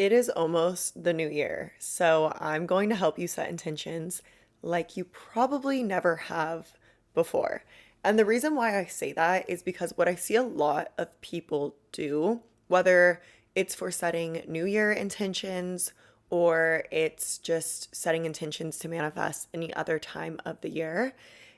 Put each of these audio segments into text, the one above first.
It is almost the new year, so I'm going to help you set intentions like you probably never have before. And the reason why I say that is because what I see a lot of people do, whether it's for setting new year intentions or it's just setting intentions to manifest any other time of the year,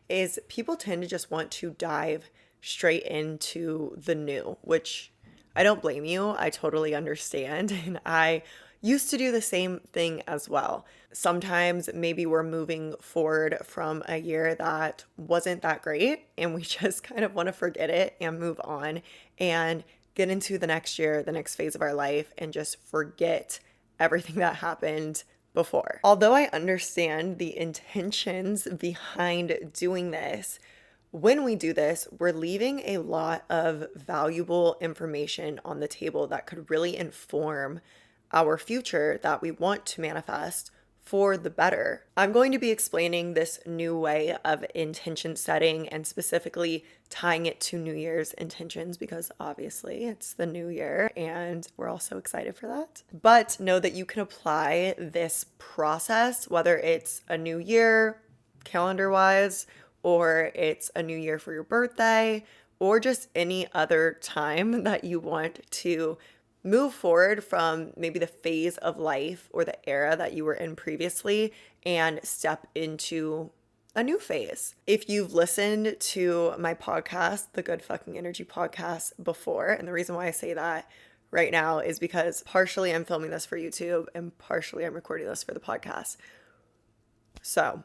is people tend to just want to dive straight into the new, which I don't blame you. I totally understand. And I used to do the same thing as well. Sometimes maybe we're moving forward from a year that wasn't that great and we just kind of want to forget it and move on and get into the next year, the next phase of our life, and just forget everything that happened before. Although I understand the intentions behind doing this, when we do this, we're leaving a lot of valuable information on the table that could really inform our future that we want to manifest for the better. I'm going to be explaining this new way of intention setting and specifically tying it to New Year's intentions because obviously it's the new year and we're all so excited for that. But know that you can apply this process, whether it's a new year, calendar wise, or it's a new year for your birthday, or just any other time that you want to move forward from maybe the phase of life or the era that you were in previously and step into a new phase. If you've listened to my podcast, the Good Fucking Energy podcast, before, and the reason why I say that right now is because partially I'm filming this for YouTube and partially I'm recording this for the podcast. So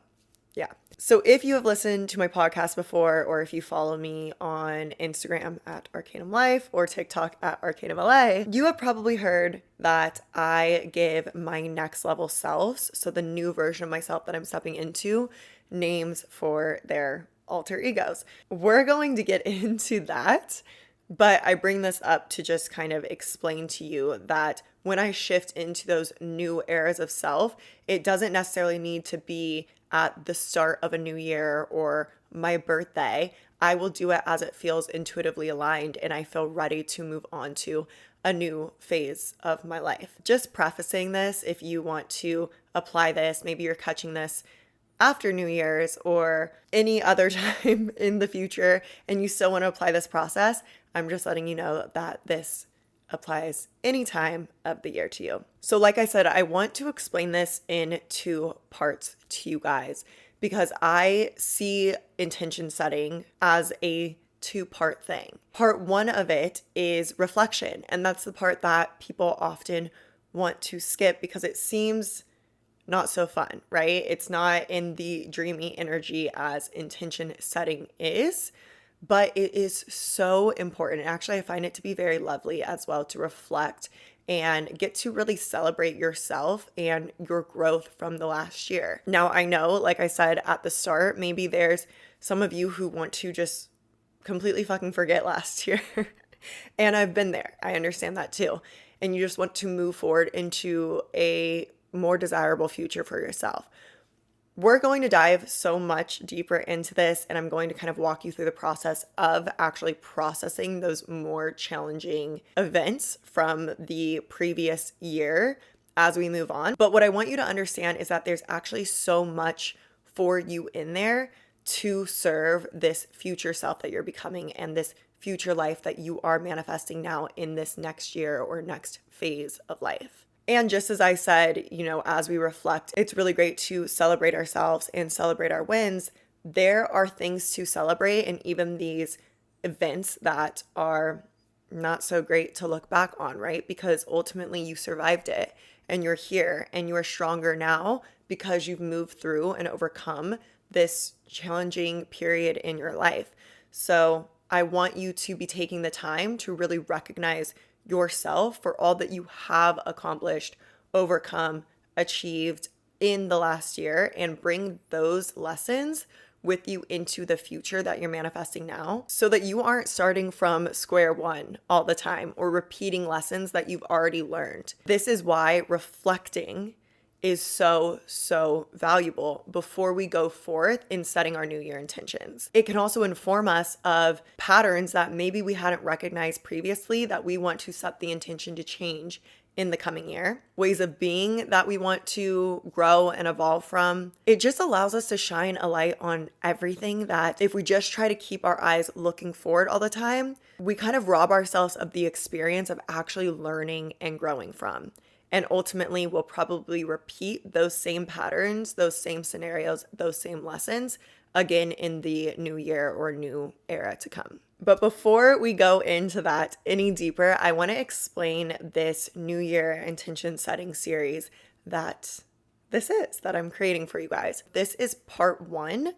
yeah. So if you have listened to my podcast before, or if you follow me on Instagram at Arcanum Life or TikTok at Arcanum LA, you have probably heard that I give my next level selves, so the new version of myself that I'm stepping into, names for their alter egos. We're going to get into that, but I bring this up to just kind of explain to you that when I shift into those new eras of self, it doesn't necessarily need to be at the start of a new year or my birthday. I will do it as it feels intuitively aligned and I feel ready to move on to a new phase of my life. Just prefacing this, if you want to apply this, maybe you're catching this after New Year's or any other time in the future and you still want to apply this process, I'm just letting you know that this applies any time of the year to you. So like I said, I want to explain this in two parts to you guys because I see intention setting as a two-part thing. Part one of it is reflection, and that's the part that people often want to skip because it seems not so fun, right? It's not in the dreamy energy as intention setting is. But it is so important. Actually, I find it to be very lovely as well to reflect and get to really celebrate yourself and your growth from the last year. Now, I know, like I said at the start, maybe there's some of you who want to just completely fucking forget last year. And I've been there. I understand that too. And you just want to move forward into a more desirable future for yourself. We're going to dive so much deeper into this, and I'm going to kind of walk you through the process of actually processing those more challenging events from the previous year as we move on. But what I want you to understand is that there's actually so much for you in there to serve this future self that you're becoming and this future life that you are manifesting now in this next year or next phase of life. And just as I said, as we reflect, it's really great to celebrate ourselves and celebrate our wins. There are things to celebrate, and even these events that are not so great to look back on, right? Because ultimately you survived it and you're here and you're stronger now because you've moved through and overcome this challenging period in your life. So I want you to be taking the time to really recognize yourself for all that you have accomplished, overcome, achieved in the last year, and bring those lessons with you into the future that you're manifesting now so that you aren't starting from square one all the time or repeating lessons that you've already learned. This is why reflecting is so valuable before we go forth in setting our new year intentions. It can also inform us of patterns that maybe we hadn't recognized previously that we want to set the intention to change in the coming year, ways of being that we want to grow and evolve from. It just allows us to shine a light on everything that if we just try to keep our eyes looking forward all the time, we kind of rob ourselves of the experience of actually learning and growing from. And ultimately, we'll probably repeat those same patterns, those same scenarios, those same lessons again in the new year or new era to come. But before we go into that any deeper, I want to explain this New Year intention setting series that that I'm creating for you guys. This is part 1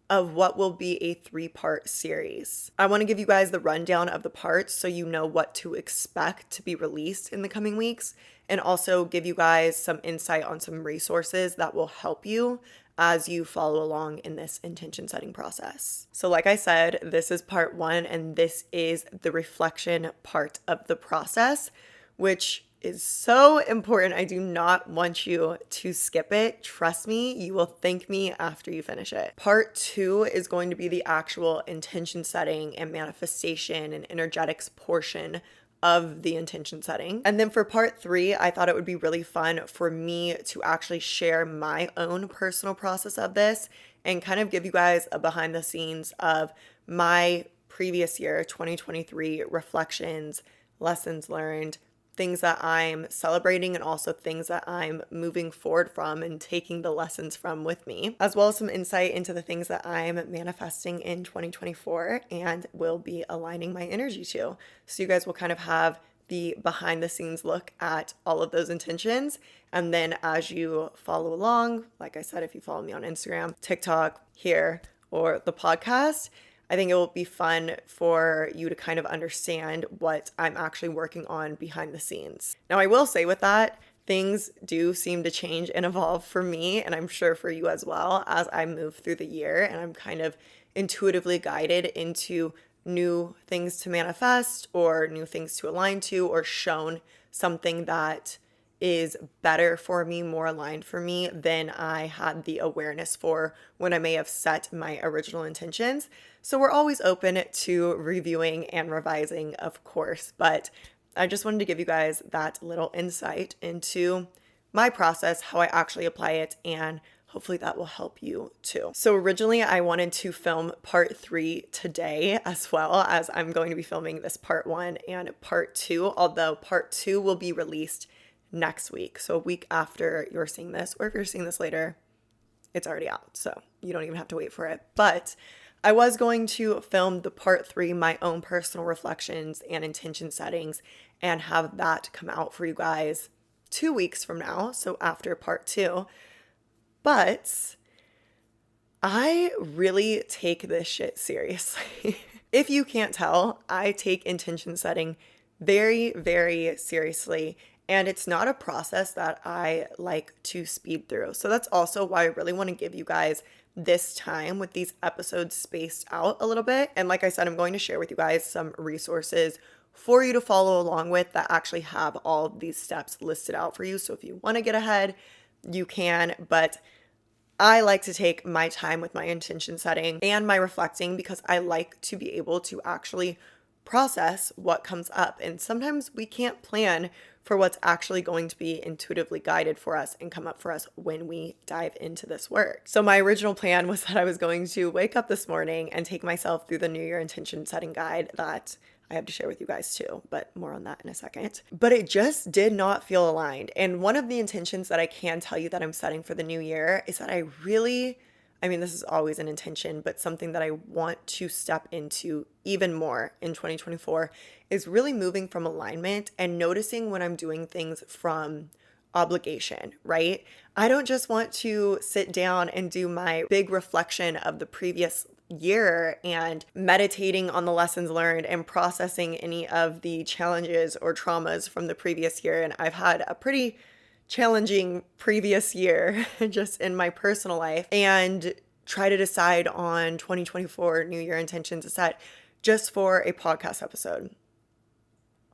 of what will be a 3-part series. I want to give you guys the rundown of the parts so you know what to expect to be released in the coming weeks, and also give you guys some insight on some resources that will help you as you follow along in this intention setting process. So like I said, this is part 1, and this is the reflection part of the process, which is so important. I do not want you to skip it. Trust me, you will thank me after you finish it. Part 2 is going to be the actual intention setting and manifestation and energetics portion of the intention setting. And then for part 3, I thought it would be really fun for me to actually share my own personal process of this and kind of give you guys a behind the scenes of my previous year, 2023 reflections, lessons learned, things that I'm celebrating, and also things that I'm moving forward from and taking the lessons from with me, as well as some insight into the things that I'm manifesting in 2024 and will be aligning my energy to. So you guys will kind of have the behind the scenes look at all of those intentions. And then as you follow along, like I said, if you follow me on Instagram, TikTok, here, or the podcast, I think it will be fun for you to kind of understand what I'm actually working on behind the scenes. Now, I will say with that, things do seem to change and evolve for me, and I'm sure for you as well, as I move through the year and I'm kind of intuitively guided into new things to manifest or new things to align to, or shown something that is better for me, more aligned for me than I had the awareness for when I may have set my original intentions. So we're always open to reviewing and revising, of course, but I just wanted to give you guys that little insight into my process, how I actually apply it, and hopefully that will help you too. So originally I wanted to film part 3 today, as well as I'm going to be filming this part 1 and part 2, although part 2 will be released next week. So a week after you're seeing this, or if you're seeing this later, it's already out. So you don't even have to wait for it. But I was going to film the part 3, my own personal reflections and intention settings, and have that come out for you guys 2 weeks from now. So after part 2. But I really take this shit seriously. If you can't tell, I take intention setting very, very seriously. And it's not a process that I like to speed through. So that's also why I really want to give you guys this time with these episodes spaced out a little bit. And like I said, I'm going to share with you guys some resources for you to follow along with that actually have all of these steps listed out for you. So if you want to get ahead, you can. But I like to take my time with my intention setting and my reflecting because I like to be able to actually process what comes up. And sometimes we can't plan for what's actually going to be intuitively guided for us and come up for us when we dive into this work. So my original plan was that I was going to wake up this morning and take myself through the New Year intention setting guide that I have to share with you guys too, but more on that in a second. But it just did not feel aligned. And one of the intentions that I can tell you that I'm setting for the new year is that this is always an intention, but something that I want to step into even more in 2024 is really moving from alignment and noticing when I'm doing things from obligation, right? I don't just want to sit down and do my big reflection of the previous year and meditating on the lessons learned and processing any of the challenges or traumas from the previous year. And I've had a pretty challenging previous year just in my personal life, and try to decide on 2024 New Year intentions to set just for a podcast episode.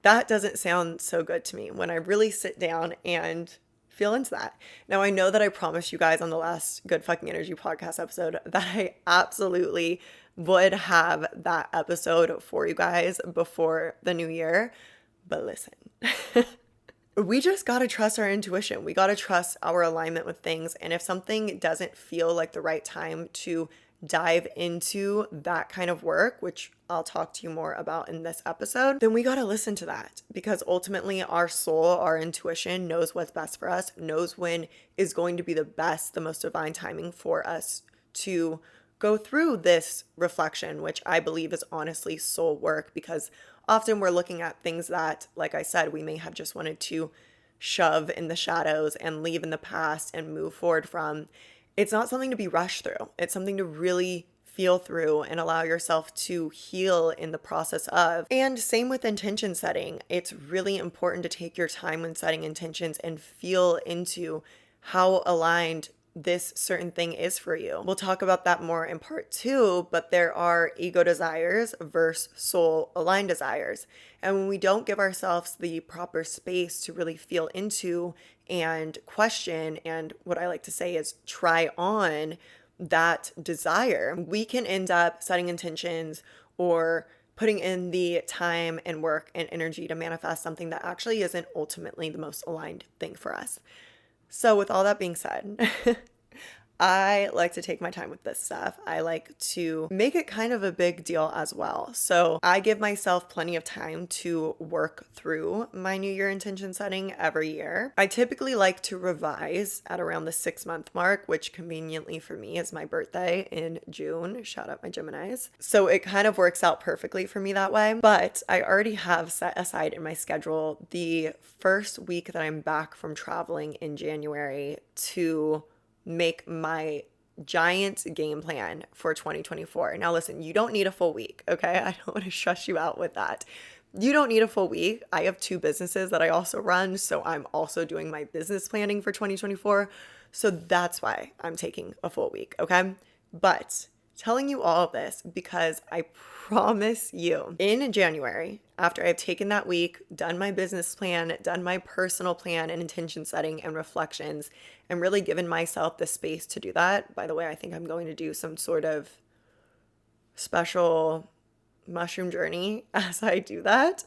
That doesn't sound so good to me when I really sit down and feel into that. Now, I know that I promised you guys on the last Good Fucking Energy podcast episode that I absolutely would have that episode for you guys before the new year. But listen, we just got to trust our intuition. We got to trust our alignment with things. And if something doesn't feel like the right time to dive into that kind of work, which I'll talk to you more about in this episode, then we got to listen to that, because ultimately our soul, our intuition knows what's best for us, knows when is going to be the best, the most divine timing for us to go through this reflection, which I believe is honestly soul work, because often we're looking at things that, like I said, we may have just wanted to shove in the shadows and leave in the past and move forward from. It's not something to be rushed through. It's something to really feel through and allow yourself to heal in the process of. And same with intention setting. It's really important to take your time when setting intentions and feel into how aligned this certain thing is for you. We'll talk about that more in part 2, but there are ego desires versus soul aligned desires. And when we don't give ourselves the proper space to really feel into and question, and what I like to say is try on that desire, we can end up setting intentions or putting in the time and work and energy to manifest something that actually isn't ultimately the most aligned thing for us. So with all that being said, I like to take my time with this stuff. I like to make it kind of a big deal as well. So I give myself plenty of time to work through my New Year intention setting every year. I typically like to revise at around the 6-month mark, which conveniently for me is my birthday in June. Shout out my Geminis. So it kind of works out perfectly for me that way. But I already have set aside in my schedule the first week that I'm back from traveling in January to make my giant game plan for 2024. Now, listen, you don't need a full week, okay? I don't want to stress you out with that. You don't need a full week. I have 2 businesses that I also run, so I'm also doing my business planning for 2024. So that's why I'm taking a full week, okay? But telling you all of this because I promise you, in January, after I've taken that week, done my business plan, done my personal plan and intention setting and reflections, and really given myself the space to do that. By the way, I think I'm going to do some sort of special mushroom journey as I do that.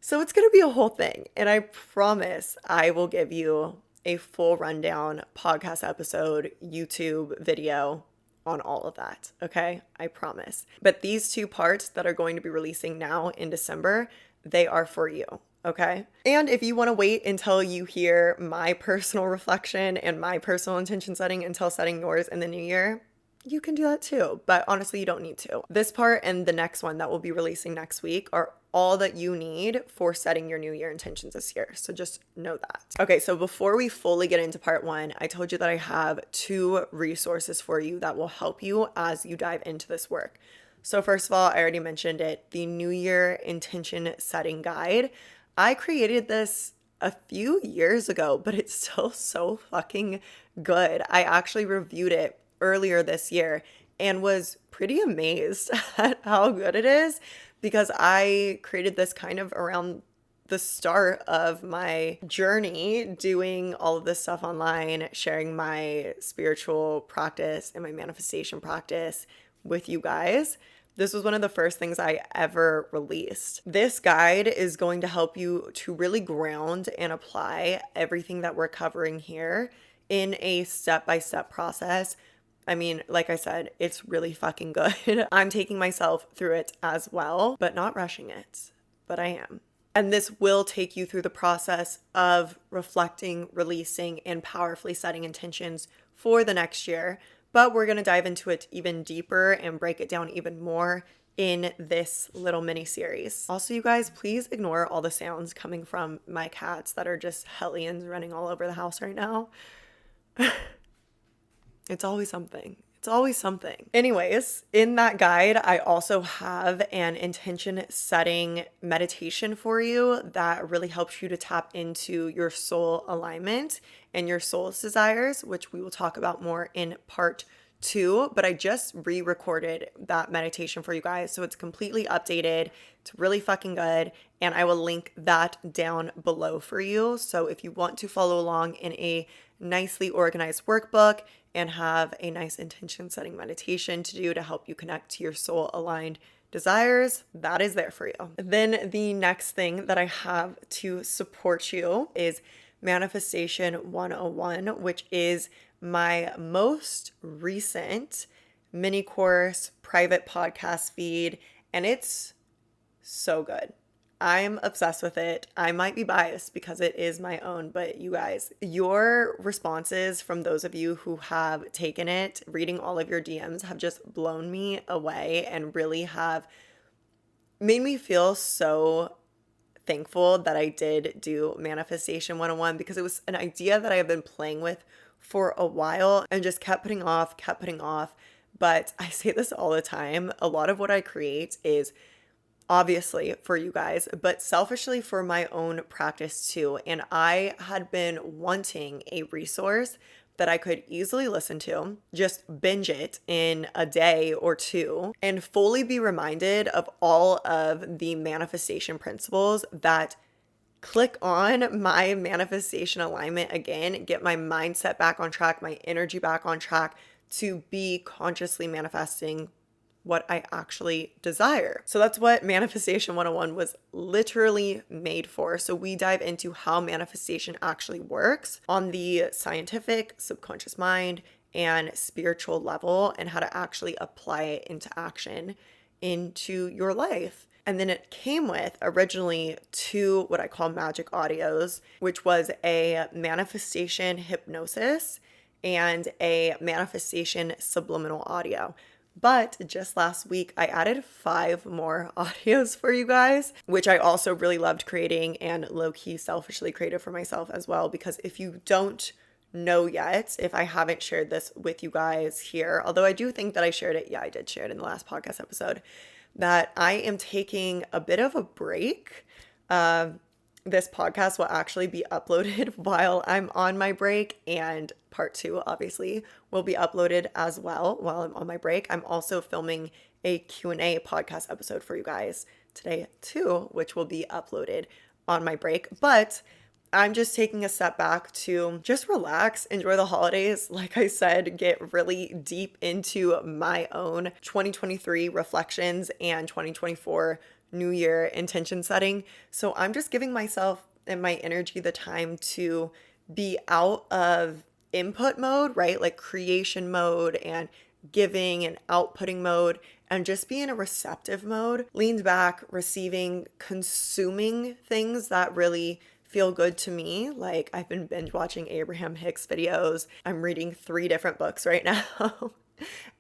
So it's going to be a whole thing. And I promise I will give you a full rundown podcast episode, YouTube video on all of that. Okay. I promise. But these 2 parts that are going to be releasing now in December, they are for you. Okay. And if you want to wait until you hear my personal reflection and my personal intention setting until setting yours in the new year, you can do that too. But honestly, you don't need to. This part and the next one that will be releasing next week are all that you need for setting your new year intentions this year. So just know that. Okay, so before we fully get into part 1, I told you that I have 2 resources for you that will help you as you dive into this work. So first of all, I already mentioned it, the New Year Intention Setting Guide. I created this a few years ago, but it's still so fucking good. I actually reviewed it earlier this year and was pretty amazed at how good it is, because I created this kind of around the start of my journey doing all of this stuff online, sharing my spiritual practice and my manifestation practice with you guys. This was one of the first things I ever released. This guide is going to help you to really ground and apply everything that we're covering here in a step-by-step process. I mean, like I said, it's really fucking good. I'm taking myself through it as well, but not rushing it, but I am. And this will take you through the process of reflecting, releasing, and powerfully setting intentions for the next year. But we're going to dive into it even deeper and break it down even more in this little mini series. Also, you guys, please ignore all the sounds coming from my cats that are just hellions running all over the house right now. It's always something. It's always something. Anyways, in that guide, I also have an intention setting meditation for you that really helps you to tap into your soul alignment and your soul's desires, which we will talk about more in part 2. But I just re-recorded that meditation for you guys, so it's completely updated. It's really fucking good, and I will link that down below for you. So if you want to follow along in a nicely organized workbook and have a nice intention setting meditation to do to help you connect to your soul aligned desires, that is there for you. Then the next thing that I have to support you is Manifestation 101, which is my most recent mini course, private podcast feed, and it's so good. I'm obsessed with it. I might be biased because it is my own, but you guys, your responses from those of you who have taken it, reading all of your DMs have just blown me away and really have made me feel so thankful that I did do Manifestation 101 because it was an idea that I have been playing with for a while and just kept putting off, kept putting off. But I say this all the time. A lot of what I create is obviously for you guys, but selfishly for my own practice too. And I had been wanting a resource that I could easily listen to, just binge it in a day or two, and fully be reminded of all of the manifestation principles that click on my manifestation alignment again, get my mindset back on track, my energy back on track to be consciously manifesting what I actually desire. So that's what Manifestation 101 was literally made for. So we dive into how manifestation actually works on the scientific, subconscious mind, and spiritual level, and how to actually apply it into action into your life. And then it came with originally two what I call magic audios, which was a manifestation hypnosis and a manifestation subliminal audio. But just last week, I added 5 more audios for you guys, which I also really loved creating and low-key selfishly created for myself as well. Because if you don't know yet, if I haven't shared this with you guys here, although I do think that I shared it, yeah, I did share it in the last podcast episode, that I am taking a bit of a break. This podcast will actually be uploaded while I'm on my break, and part 2 obviously will be uploaded as well while I'm on my break. I'm also filming a Q&A podcast episode for you guys today too, which will be uploaded on my break. But I'm just taking a step back to just relax, enjoy the holidays. Like I said, get really deep into my own 2023 reflections and 2024 New Year intention setting. So I'm just giving myself and my energy the time to be out of input mode, right? Like creation mode and giving and outputting mode, and just be in a receptive mode, leaned back, receiving, consuming things that really feel good to me. Like I've been binge watching Abraham Hicks videos. I'm reading 3 different books right now.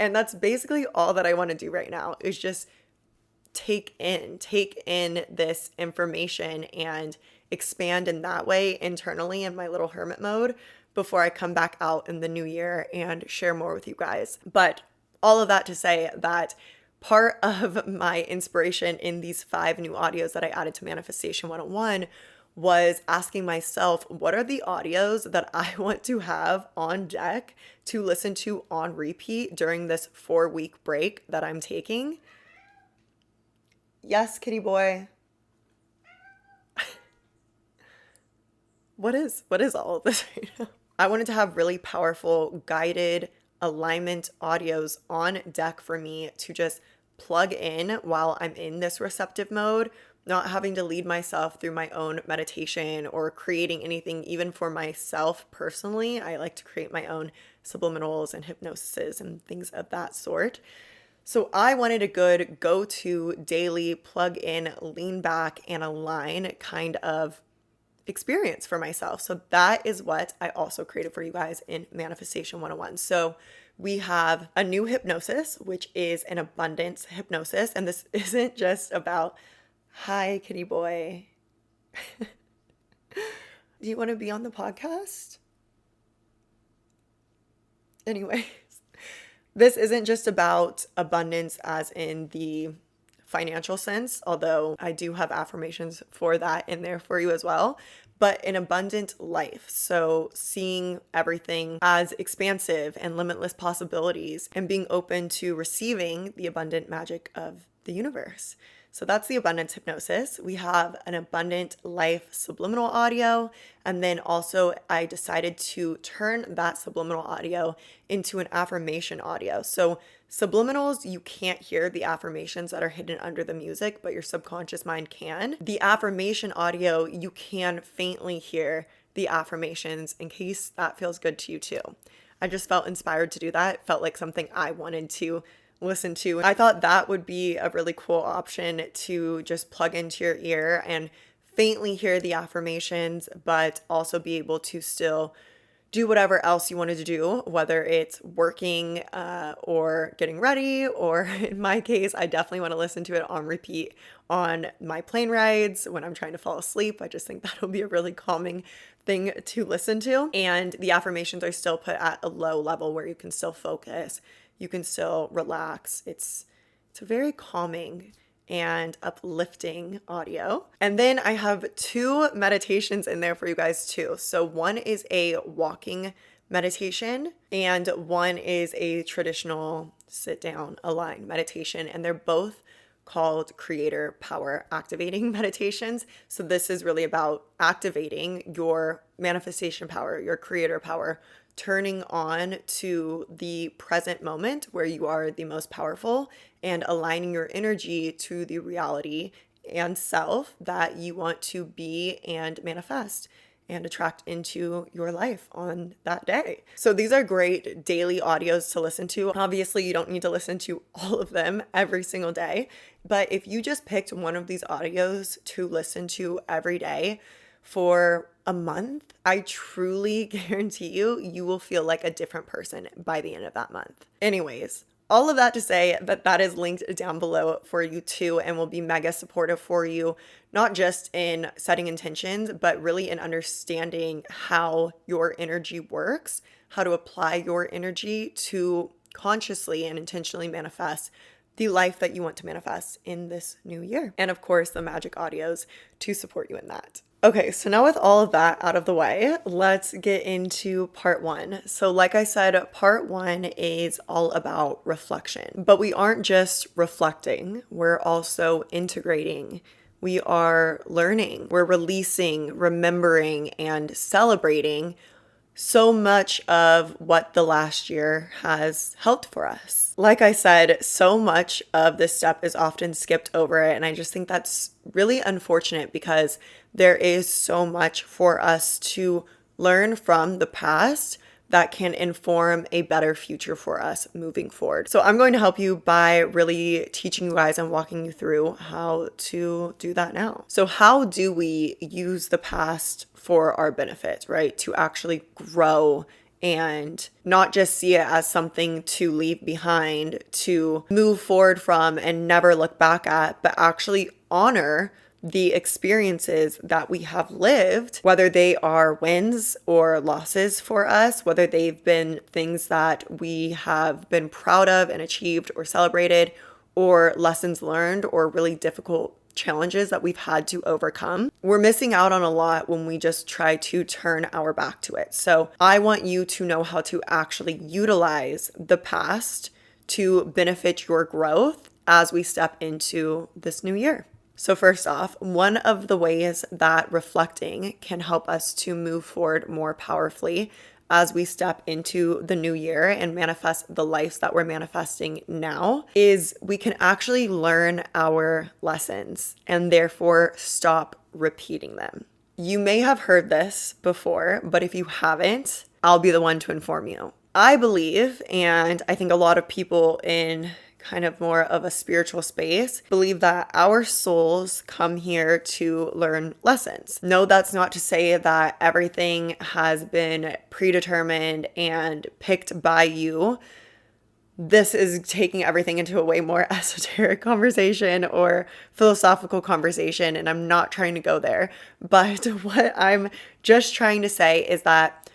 And that's basically all that I want to do right now is just take in this information and expand in that way internally in my little hermit mode before I come back out in the new year and share more with you guys. But all of that to say that part of my inspiration in these 5 new audios that I added to Manifestation 101 was asking myself, what are the audios that I want to have on deck to listen to on repeat during this 4-week break that I'm taking? Yes, kitty boy. What is all of this right now? I wanted to have really powerful guided alignment audios on deck for me to just plug in while I'm in this receptive mode, not having to lead myself through my own meditation or creating anything even for myself personally. I like to create my own subliminals and hypnosises and things of that sort. So I wanted a good go-to daily plug in, lean back and align kind of experience for myself. So that is what I also created for you guys in Manifestation 101. So we have a new hypnosis, which is an abundance hypnosis. And this isn't just about, hi, kitty boy. Do you want to be on the podcast? Anyways, this isn't just about abundance as in the financial sense, although I do have affirmations for that in there for you as well, but an abundant life. So seeing everything as expansive and limitless possibilities and being open to receiving the abundant magic of the universe. So that's the abundance hypnosis. We have an abundant life subliminal audio. And then also, I decided to turn that subliminal audio into an affirmation audio. So, subliminals, you can't hear the affirmations that are hidden under the music, but your subconscious mind can. The affirmation audio, you can faintly hear the affirmations in case that feels good to you too. I just felt inspired to do that. It felt like something I wanted to listen to. I thought that would be a really cool option to just plug into your ear and faintly hear the affirmations, but also be able to still do whatever else you wanted to do, whether it's working or getting ready, or in my case, I definitely want to listen to it on repeat on my plane rides when I'm trying to fall asleep. I just think that'll be a really calming thing to listen to. And the affirmations are still put at a low level where you can still focus, you can still relax. It's a very calming and uplifting audio. And then I have 2 meditations in there for you guys too. So one is a walking meditation and one is a traditional sit down aligned meditation, and they're both called creator power activating meditations. So this is really about activating your manifestation power, your creator power, turning on to the present moment where you are the most powerful and aligning your energy to the reality and self that you want to be and manifest and attract into your life on that day. So these are great daily audios to listen to. Obviously, you don't need to listen to all of them every single day, but if you just picked one of these audios to listen to every day for a month, I truly guarantee you will feel like a different person by the end of that month. Anyways, all of that to say that is linked down below for you too, and will be mega supportive for you, not just in setting intentions, but really in understanding how your energy works, how to apply your energy to consciously and intentionally manifest the life that you want to manifest in this new year. And of course, the magic audios to support you in that. Okay, so now with all of that out of the way, let's get into part 1. So like I said, part 1 is all about reflection, but we aren't just reflecting, we're also integrating. We are learning, we're releasing, remembering, and celebrating so much of what the last year has held for us. Like I said, so much of this step is often skipped over, and I just think that's really unfortunate because there is so much for us to learn from the past that can inform a better future for us moving forward. So I'm going to help you by really teaching you guys and walking you through how to do that now. So how do we use the past for our benefit, right? To actually grow and not just see it as something to leave behind, to move forward from and never look back at, but actually honor the experiences that we have lived, whether they are wins or losses for us, whether they've been things that we have been proud of and achieved or celebrated, or lessons learned, or really difficult challenges that we've had to overcome. We're missing out on a lot when we just try to turn our back to it. So I want you to know how to actually utilize the past to benefit your growth as we step into this new year. So first off, one of the ways that reflecting can help us to move forward more powerfully as we step into the new year and manifest the lives that we're manifesting now is we can actually learn our lessons and therefore stop repeating them. You may have heard this before, but if you haven't, I'll be the one to inform you. I believe, and I think a lot of people in kind of more of a spiritual space believe that our souls come here to learn lessons. No, that's not to say that everything has been predetermined and picked by you. This is taking everything into a way more esoteric conversation or philosophical conversation, and I'm not trying to go there. But what I'm just trying to say is that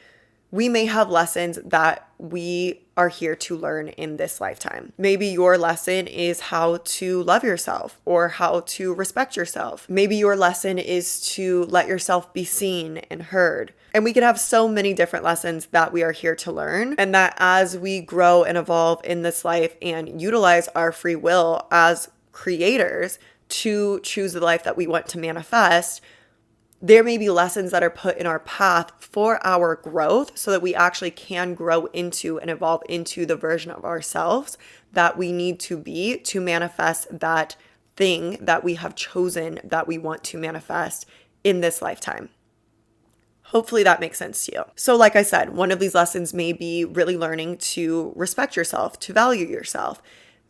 we may have lessons that we are here to learn in this lifetime. Maybe your lesson is how to love yourself or how to respect yourself. Maybe your lesson is to let yourself be seen and heard. And we can have so many different lessons that we are here to learn. And that as we grow and evolve in this life and utilize our free will as creators, to choose the life that we want to manifest, there may be lessons that are put in our path for our growth so that we actually can grow into and evolve into the version of ourselves that we need to be to manifest that thing that we have chosen that we want to manifest in this lifetime. Hopefully that makes sense to you. So like I said, one of these lessons may be really learning to respect yourself, to value yourself.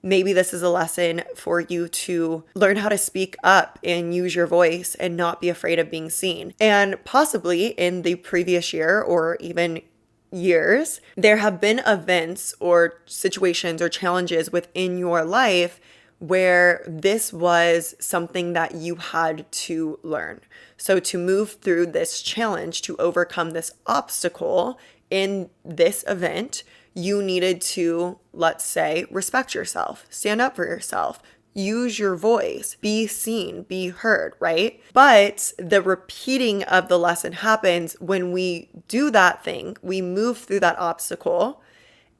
Maybe this is a lesson for you to learn how to speak up and use your voice and not be afraid of being seen. And possibly in the previous year or even years, there have been events or situations or challenges within your life where this was something that you had to learn. So to move through this challenge, to overcome this obstacle in this event, you needed to, let's say, respect yourself, stand up for yourself, use your voice, be seen, be heard, right? But the repeating of the lesson happens when we do that thing, we move through that obstacle,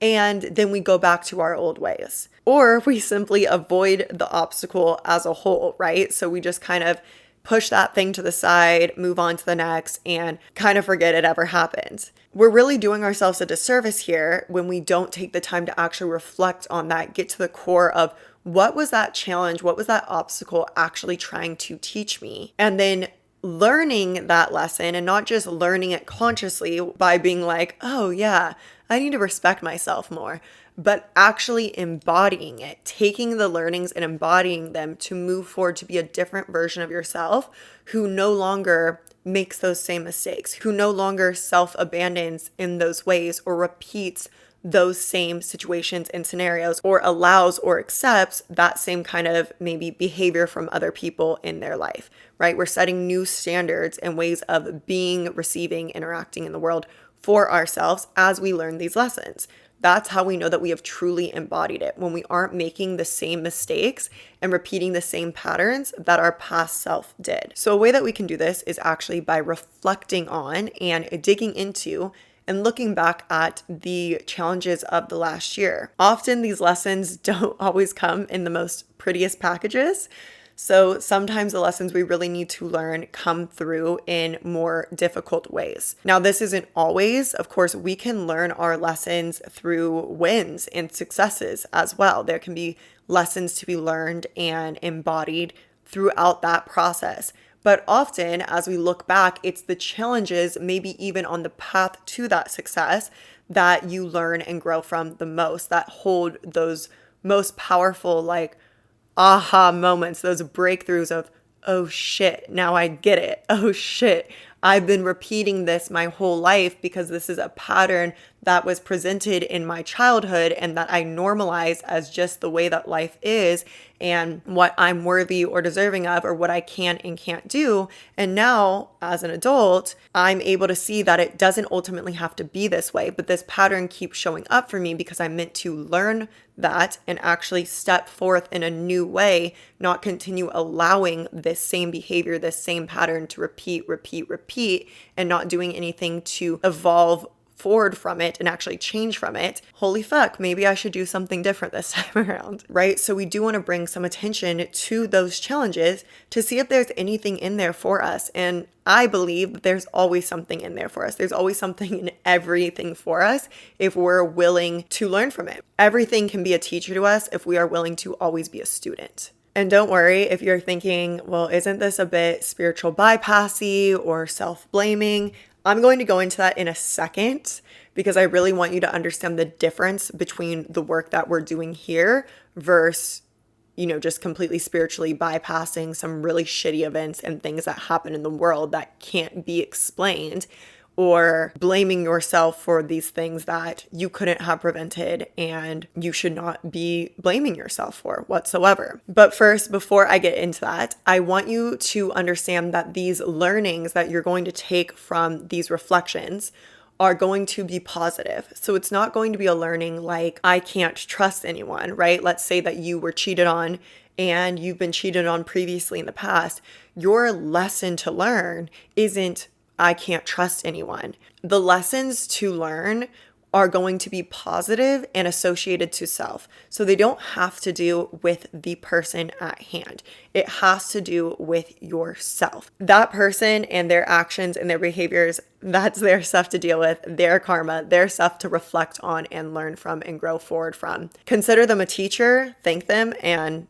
and then we go back to our old ways. Or we simply avoid the obstacle as a whole, right? So we just kind of push that thing to the side, move on to the next, and kind of forget it ever happened. We're really doing ourselves a disservice here when we don't take the time to actually reflect on that, get to the core of what was that challenge, what was that obstacle actually trying to teach me, and then learning that lesson and not just learning it consciously by being like, oh yeah, I need to respect myself more, but actually embodying it, taking the learnings and embodying them to move forward to be a different version of yourself who no longer makes those same mistakes, who no longer self-abandons in those ways or repeats those same situations and scenarios or allows or accepts that same kind of maybe behavior from other people in their life, right? We're setting new standards and ways of being, receiving, interacting in the world for ourselves as we learn these lessons. That's how we know that we have truly embodied it, when we aren't making the same mistakes and repeating the same patterns that our past self did. So a way that we can do this is actually by reflecting on and digging into and looking back at the challenges of the last year. Often these lessons don't always come in the most prettiest packages. So sometimes the lessons we really need to learn come through in more difficult ways. Now, this isn't always. Of course, we can learn our lessons through wins and successes as well. There can be lessons to be learned and embodied throughout that process. But often, as we look back, it's the challenges, maybe even on the path to that success, that you learn and grow from the most, that hold those most powerful, like, aha moments, those breakthroughs of, oh shit, now I get it. Oh shit, I've been repeating this my whole life because this is a pattern that was presented in my childhood and that I normalize as just the way that life is and what I'm worthy or deserving of or what I can and can't do. And now, as an adult, I'm able to see that it doesn't ultimately have to be this way, but this pattern keeps showing up for me because I'm meant to learn that and actually step forth in a new way, not continue allowing this same behavior, this same pattern to repeat, and not doing anything to evolve forward from it and actually change from it. Holy fuck, maybe I should do something different this time around, right? So we do want to bring some attention to those challenges to see if there's anything in there for us. And I believe that there's always something in there for us. There's always something in everything for us if we're willing to learn from it. Everything can be a teacher to us if we are willing to always be a student. And don't worry if you're thinking, well, isn't this a bit spiritual bypassy or self-blaming? I'm going to go into that in a second because I really want you to understand the difference between the work that we're doing here versus, just completely spiritually bypassing some really shitty events and things that happen in the world that can't be explained, or blaming yourself for these things that you couldn't have prevented and you should not be blaming yourself for whatsoever. But first, before I get into that, I want you to understand that these learnings that you're going to take from these reflections are going to be positive. So it's not going to be a learning like, I can't trust anyone, right? Let's say that you were cheated on and you've been cheated on previously in the past. Your lesson to learn isn't, I can't trust anyone. The lessons to learn are going to be positive and associated to self. So they don't have to do with the person at hand. It has to do with yourself. That person and their actions and their behaviors, that's their stuff to deal with, their karma, their stuff to reflect on and learn from and grow forward from. Consider them a teacher, thank them, and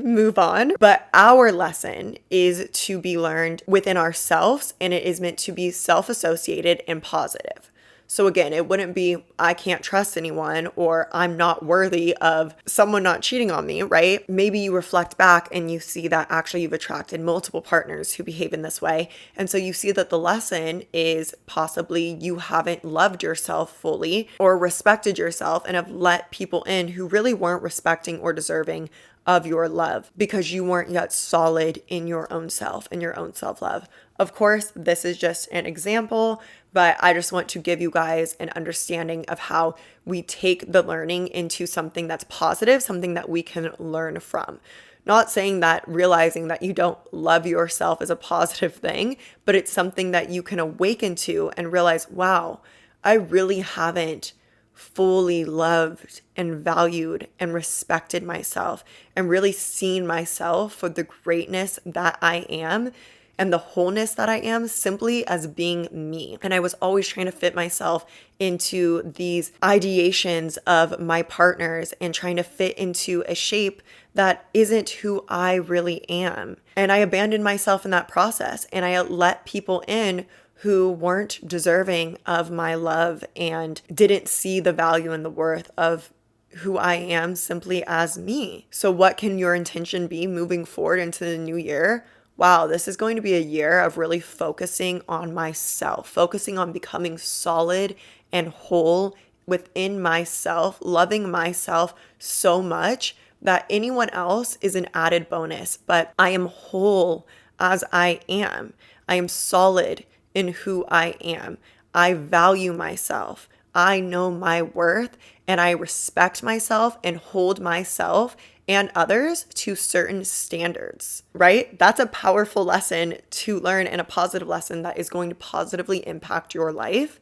move on. But our lesson is to be learned within ourselves, and it is meant to be self-associated and positive. So again, it wouldn't be, I can't trust anyone, or I'm not worthy of someone not cheating on me, right? Maybe you reflect back and you see that actually you've attracted multiple partners who behave in this way. And so you see that the lesson is possibly you haven't loved yourself fully or respected yourself and have let people in who really weren't respecting or deserving of your love because you weren't yet solid in your own self and your own self-love. Of course, this is just an example, but I just want to give you guys an understanding of how we take the learning into something that's positive, something that we can learn from. Not saying that realizing that you don't love yourself is a positive thing, but it's something that you can awaken to and realize, wow, I really haven't fully loved and valued and respected myself and really seen myself for the greatness that I am and the wholeness that I am simply as being me. And I was always trying to fit myself into these ideations of my partners and trying to fit into a shape that isn't who I really am. And I abandoned myself in that process, and I let people in who weren't deserving of my love and didn't see the value and the worth of who I am simply as me. So what can your intention be moving forward into the new year? Wow, this is going to be a year of really focusing on myself, focusing on becoming solid and whole within myself, loving myself so much that anyone else is an added bonus, but I am whole as I am. I am solid in who I am. I value myself. I know my worth, and I respect myself and hold myself and others to certain standards, right? That's a powerful lesson to learn and a positive lesson that is going to positively impact your life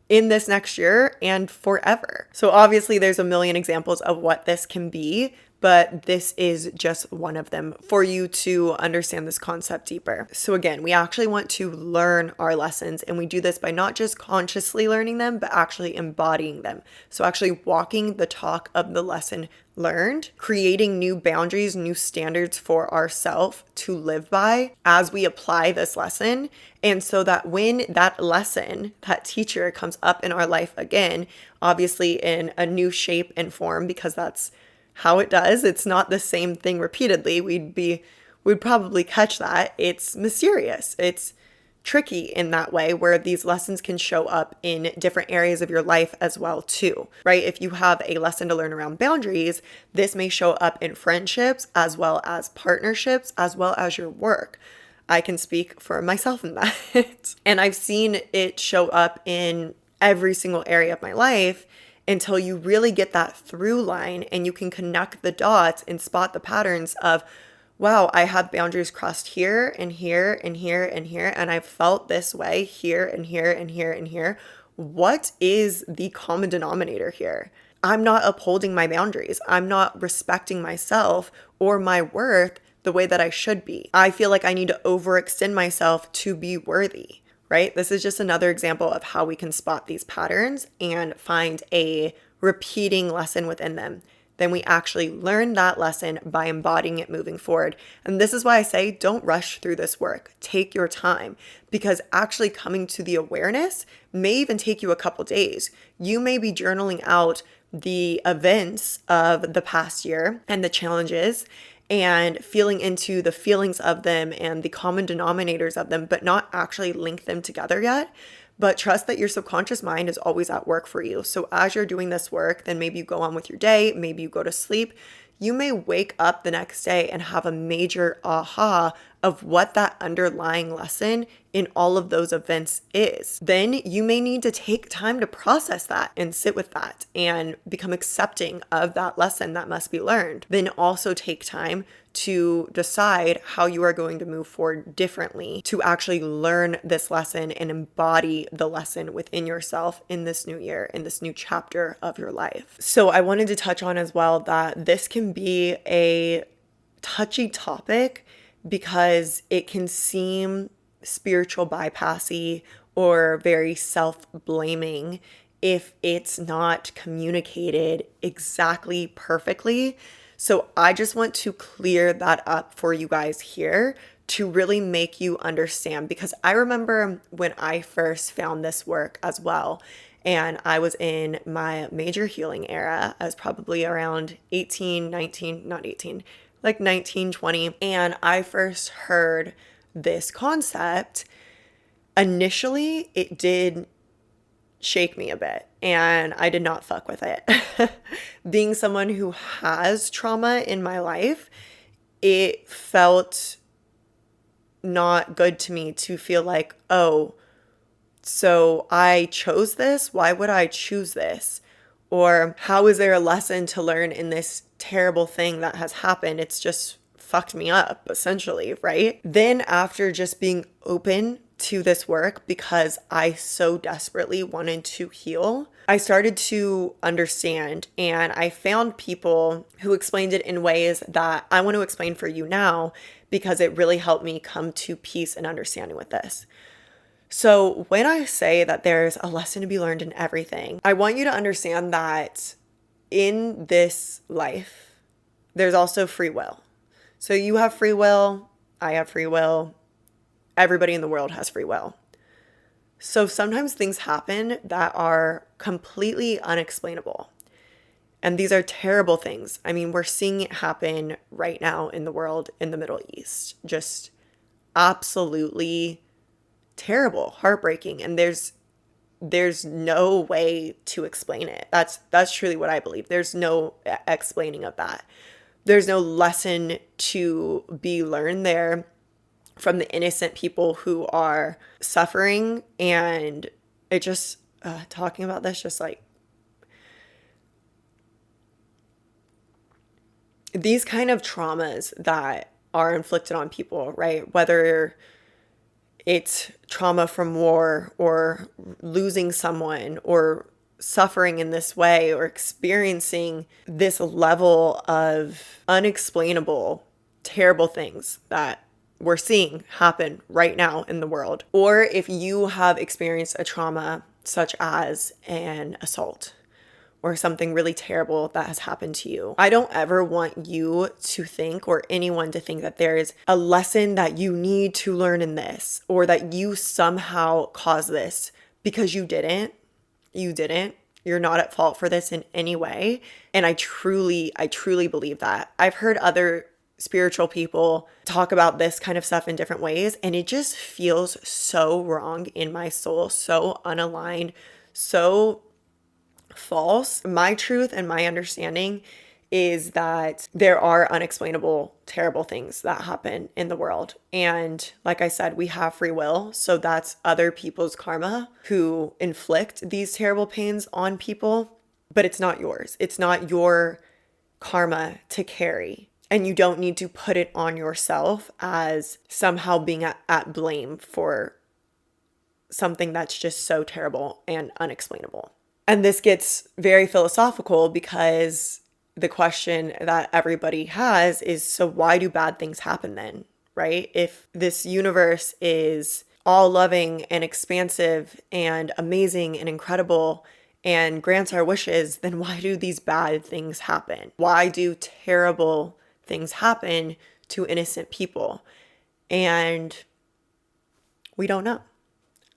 in this next year and forever. So obviously there's a million examples of what this can be, but this is just one of them for you to understand this concept deeper. So again, we actually want to learn our lessons, and we do this by not just consciously learning them, but actually embodying them. So actually walking the talk of the lesson learned, creating new boundaries, new standards for ourselves to live by as we apply this lesson. And so that when that lesson, that teacher comes up in our life again, obviously in a new shape and form, because that's how it does. It's not the same thing repeatedly. We'd probably catch that. It's mysterious. It's tricky in that way where these lessons can show up in different areas of your life as well too, right? If you have a lesson to learn around boundaries, this may show up in friendships as well as partnerships as well as your work. I can speak for myself in that. And I've seen it show up in every single area of my life until you really get that through line and you can connect the dots and spot the patterns of, wow, I have boundaries crossed here and here and here and here, and I've felt this way here and here and here and here. What is the common denominator here? I'm not upholding my boundaries. I'm not respecting myself or my worth the way that I should be. I feel like I need to overextend myself to be worthy. Right? This is just another example of how we can spot these patterns and find a repeating lesson within them. Then we actually learn that lesson by embodying it moving forward. And this is why I say don't rush through this work. Take your time, because actually coming to the awareness may even take you a couple days. You may be journaling out the events of the past year and the challenges and feeling into the feelings of them and the common denominators of them, but not actually link them together yet. But trust that your subconscious mind is always at work for you. So as you're doing this work, then maybe you go on with your day, maybe you go to sleep, you may wake up the next day and have a major aha of what that underlying lesson in all of those events is. Then you may need to take time to process that and sit with that and become accepting of that lesson that must be learned. Then also take time to decide how you are going to move forward differently to actually learn this lesson and embody the lesson within yourself in this new year, in this new chapter of your life. So I wanted to touch on as well that this can be a touchy topic because it can seem spiritual bypassy or very self-blaming if it's not communicated exactly perfectly. So I just want to clear that up for you guys here to really make you understand, because I remember when I first found this work as well, and I was in my major healing era. I was probably around 18, 19, not 18, like 19, 20. And I first heard this concept. Initially, it did shake me a bit and I did not fuck with it. Being someone who has trauma in my life, it felt not good to me to feel like, oh, so I chose this? Why would I choose this? Or how is there a lesson to learn in this terrible thing that has happened? It's just fucked me up, essentially, right? Then after just being open to this work because I so desperately wanted to heal, I started to understand, and I found people who explained it in ways that I want to explain for you now because it really helped me come to peace and understanding with this. So when I say that there's a lesson to be learned in everything, I want you to understand that in this life, there's also free will. So you have free will, I have free will, everybody in the world has free will. So sometimes things happen that are completely unexplainable. And these are terrible things. I mean, we're seeing it happen right now in the world, in the Middle East. Just absolutely terrible, heartbreaking. And there's no way to explain it. That's truly what I believe. There's no explaining of that. There's no lesson to be learned there from the innocent people who are suffering. And it just, talking about this, just like, these kind of traumas that are inflicted on people, right? Whether it's trauma from war or losing someone or suffering in this way or experiencing this level of unexplainable, terrible things that we're seeing happen right now in the world. Or if you have experienced a trauma such as an assault or something really terrible that has happened to you, I don't ever want you to think, or anyone to think, that there is a lesson that you need to learn in this or that you somehow caused this, because you didn't. You didn't. You're not at fault for this in any way. And I truly believe that. I've heard other spiritual people talk about this kind of stuff in different ways, and it just feels so wrong in my soul, so unaligned, so false. My truth and my understanding is that there are unexplainable, terrible things that happen in the world. And like I said, we have free will. So that's other people's karma who inflict these terrible pains on people, but it's not yours. It's not your karma to carry. And you don't need to put it on yourself as somehow being at blame for something that's just so terrible and unexplainable. And this gets very philosophical because the question that everybody has is, so why do bad things happen then, right? If this universe is all loving and expansive and amazing and incredible and grants our wishes, then why do these bad things happen? Why do terrible things happen to innocent people? And we don't know.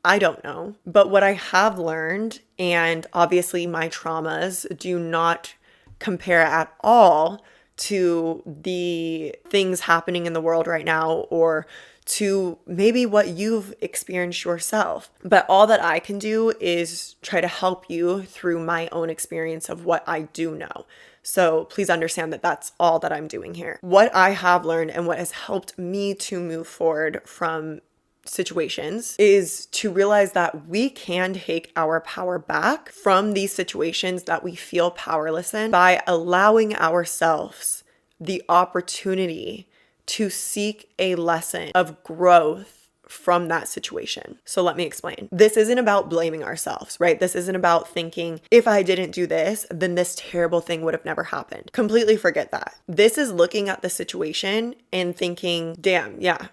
I don't know. But what I have learned, and obviously my traumas do not compare at all to the things happening in the world right now or to maybe what you've experienced yourself. But all that I can do is try to help you through my own experience of what I do know. So please understand that that's all that I'm doing here. What I have learned and what has helped me to move forward from situations is to realize that we can take our power back from these situations that we feel powerless in by allowing ourselves the opportunity to seek a lesson of growth from that situation. So let me explain. This isn't about blaming ourselves, right? This isn't about thinking, if I didn't do this, then this terrible thing would have never happened. Completely forget that. This is looking at the situation and thinking, damn, yeah,